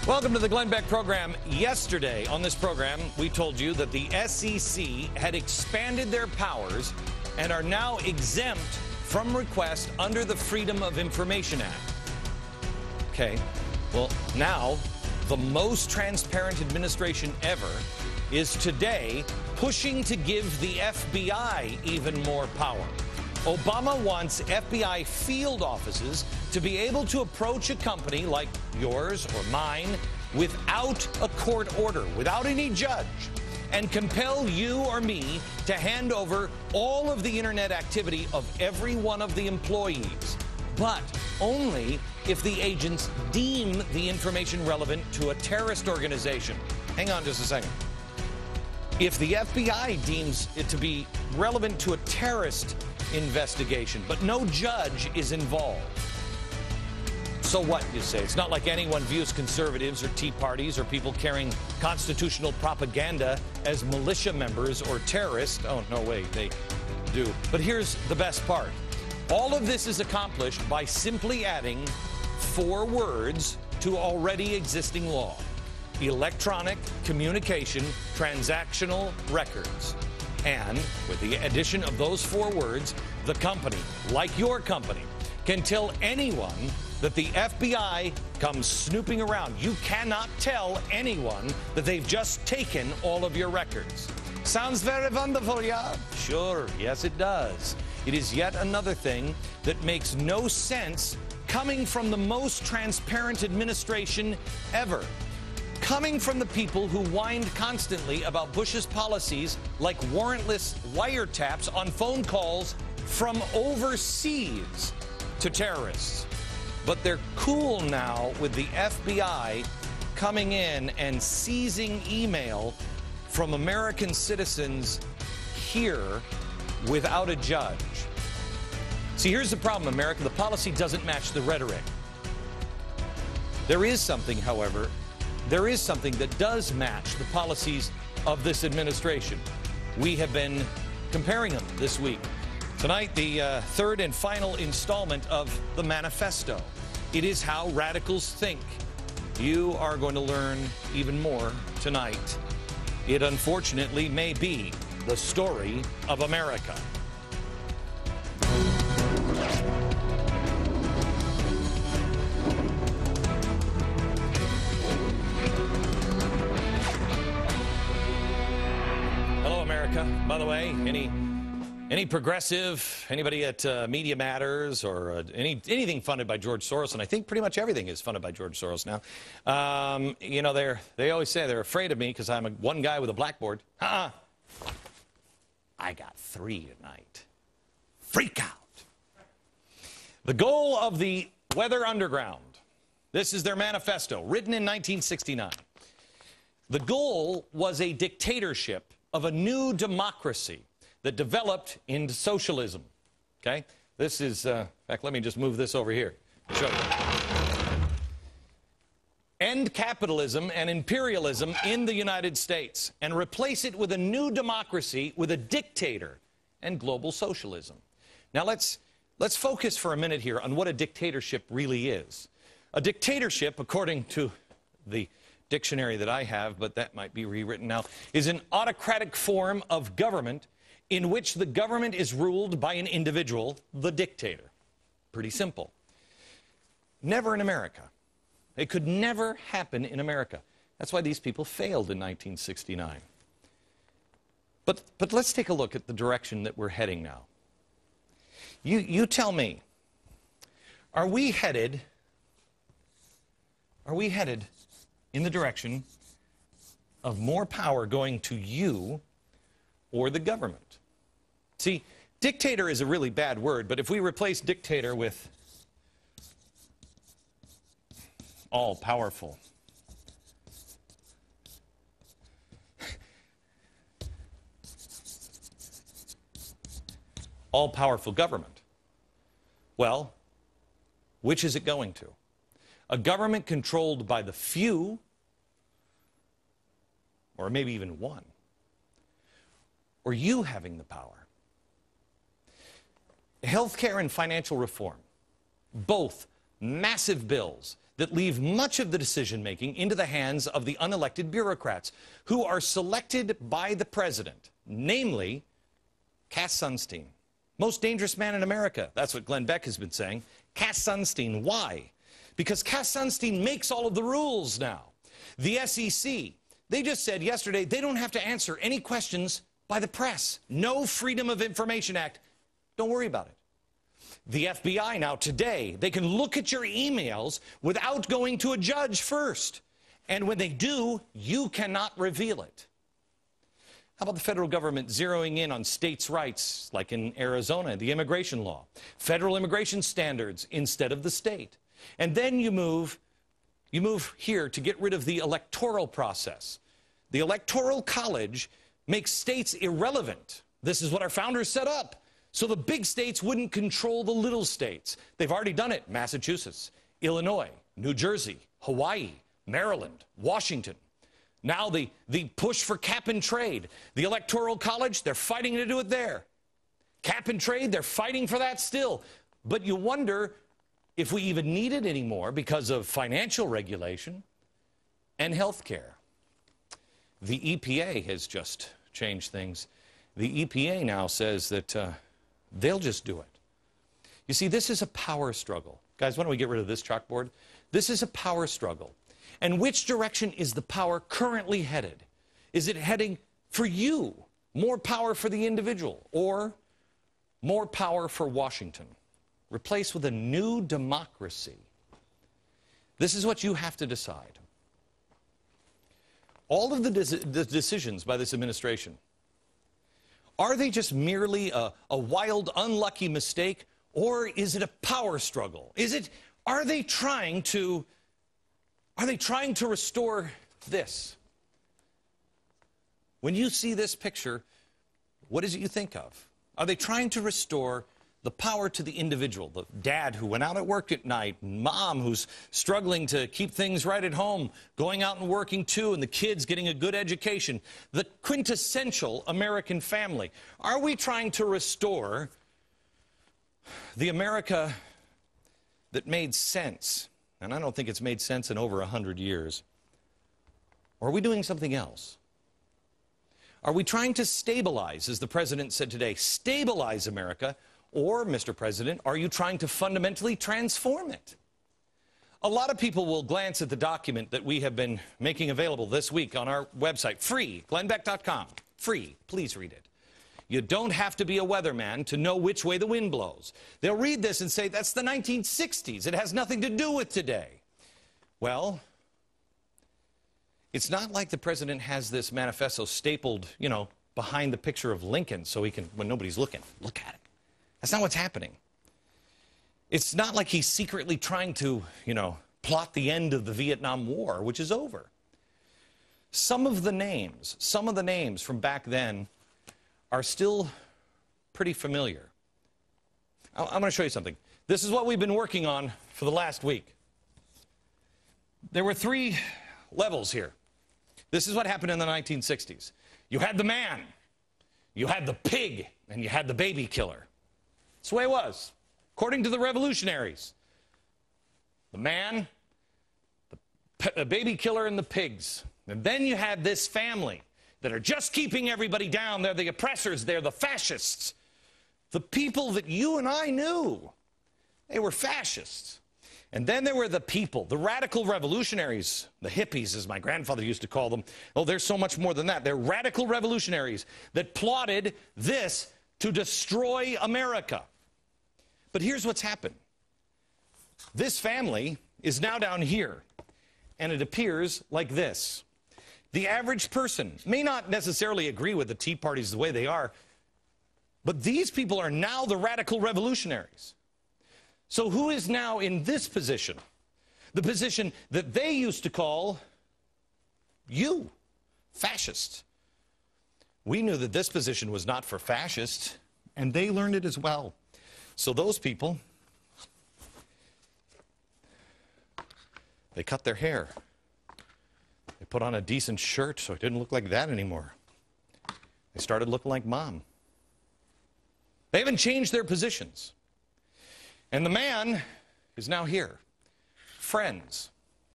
Welcome to the Glenn Beck program. Yesterday on this program, we told you that the SEC had expanded their powers and are now exempt from request under the Freedom of Information Act. Okay, well, now the most transparent administration ever is today pushing to give the FBI even more power. Obama wants FBI field offices to be able to approach a company like yours or mine without a court order, without any judge, and compel you or me to hand over all of the internet activity of every one of the employees, but only if the agents deem the information relevant to a terrorist organization. Hang on just a second. If the FBI deems it to be relevant to a terrorist investigation, but no judge is involved. So what, you say? It's not like anyone views conservatives or Tea Parties or people carrying constitutional propaganda as militia members or terrorists. Oh, no, wait, they do. But here's the best part. All of this is accomplished by simply adding 4 words to already existing law: electronic communication transactional records. And with the addition of those 4 words, the company, like your company, can tell anyone that the FBI comes snooping around. You cannot tell anyone that they've just taken all of your records. Sounds very wonderful, yeah? Sure, yes it does. It is yet another thing that makes no sense coming from the most transparent administration ever. Coming from the people who whined constantly about Bush's policies like warrantless wiretaps on phone calls from overseas to terrorists. But they're cool now with the FBI coming in and seizing email from American citizens here without a judge. See, here's the problem, America. The policy doesn't match the rhetoric. There is something, however, there is something that does match the policies of this administration. We have been comparing them this week. Tonight, the third and final installment of the manifesto. It is how radicals think. You are going to learn even more tonight. It unfortunately may be the story of America. Hello, America. By the way, any progressive, anybody at Media Matters or anything funded by George Soros, and I think pretty much everything is funded by George Soros now, you know, they always say they're afraid of me because I'm one guy with a blackboard. I got 3 tonight. Freak out. The goal of the Weather Underground. This is their manifesto, written in 1969. The goal was a dictatorship of a new democracy that developed into socialism. Okay? This is, in fact, let me just move this over here to show you. End capitalism and imperialism in the United States and replace it with a new democracy with a dictator and global socialism. Now let's focus for a minute here on what a dictatorship really is. A dictatorship, according to the dictionary that I have, but that might be rewritten now, is an autocratic form of government in which the government is ruled by an individual, the dictator. Pretty simple. Never in America. It could never happen in America. That's why these people failed in 1969. But let's take a look at the direction that we're heading now. You tell me, are we headed in the direction of more power going to you or the government? See, dictator is a really bad word, but if we replace dictator with all-powerful, all-powerful government, well, which is it going to? A government controlled by the few, or maybe even one, or you having the power? Healthcare and financial reform, both massive bills that leave much of the decision-making into the hands of the unelected bureaucrats who are selected by the president, namely Cass Sunstein. Most dangerous man in America. That's what Glenn Beck has been saying. Cass Sunstein. Why? Because Cass Sunstein makes all of the rules now. The SEC, they just said yesterday they don't have to answer any questions by the press. No Freedom of Information Act. Don't worry about it. The FBI now today, they can look at your emails without going to a judge first. And when they do, you cannot reveal it. How about the federal government zeroing in on states' rights, like in Arizona, the immigration law, federal immigration standards instead of the state? And then you move here to get rid of the electoral process. The Electoral College makes states irrelevant. This is what our founders set up, so the big states wouldn't control the little states. They've already done it. Massachusetts, Illinois, New Jersey, Hawaii, Maryland, Washington. Now the push for cap and trade. The Electoral College, they're fighting to do it there. Cap and trade, they're fighting for that still. But you wonder if we even need it anymore because of financial regulation and health care. The EPA has just changed things. The EPA now says that they'll just do it. You see, this is a power struggle. Guys, why don't we get rid of this chalkboard? This is a power struggle. And which direction is the power currently headed? Is it heading for you? More power for the individual, or more power for Washington? Replaced with a new democracy. This is what you have to decide. All of the decisions by this administration, are they just merely a wild, unlucky mistake, or is it a power struggle? Are they trying to restore this? When you see this picture, what is it you think of? Are they trying to restore the power to the individual, the dad who went out at work at night, mom who's struggling to keep things right at home, going out and working too, and the kids getting a good education, the quintessential American family? Are we trying to restore the America that made sense? And I don't think it's made sense in over 100 years. Or are we doing something else? Are we trying to stabilize, as the president said today, stabilize America? Or, Mr. President, are you trying to fundamentally transform it? A lot of people will glance at the document that we have been making available this week on our website, free, glennbeck.com. Free. Please read it. You don't have to be a weatherman to know which way the wind blows. They'll read this and say, that's the 1960s. It has nothing to do with today. Well, it's not like the president has this manifesto stapled, behind the picture of Lincoln so he can, when nobody's looking, look at it. That's not what's happening. It's not like he's secretly trying to, plot the end of the Vietnam War, which is over. Some of the names from back then are still pretty familiar. I'm going to show you something. This is what we've been working on for the last week. There were 3 levels here. This is what happened in the 1960s. You had the man, you had the pig, and you had the baby killer. That's the way it was, according to the revolutionaries. The man, the baby killer, and the pigs. And then you had this family that are just keeping everybody down. They're the oppressors. They're the fascists. The people that you and I knew, they were fascists. And then there were the people, the radical revolutionaries, the hippies, as my grandfather used to call them. Oh, there's so much more than that. They're radical revolutionaries that plotted this to destroy America. But here's what's happened. This family is now down here, and it appears like this. The average person may not necessarily agree with the Tea Parties the way they are, but these people are now the radical revolutionaries. So who is now in this position? The position that they used to call you, fascists. We knew that this position was not for fascists, and they learned it as well. So those people, they cut their hair. They put on a decent shirt so it didn't look like that anymore. They started looking like mom. They haven't changed their positions. And the man is now here, friends.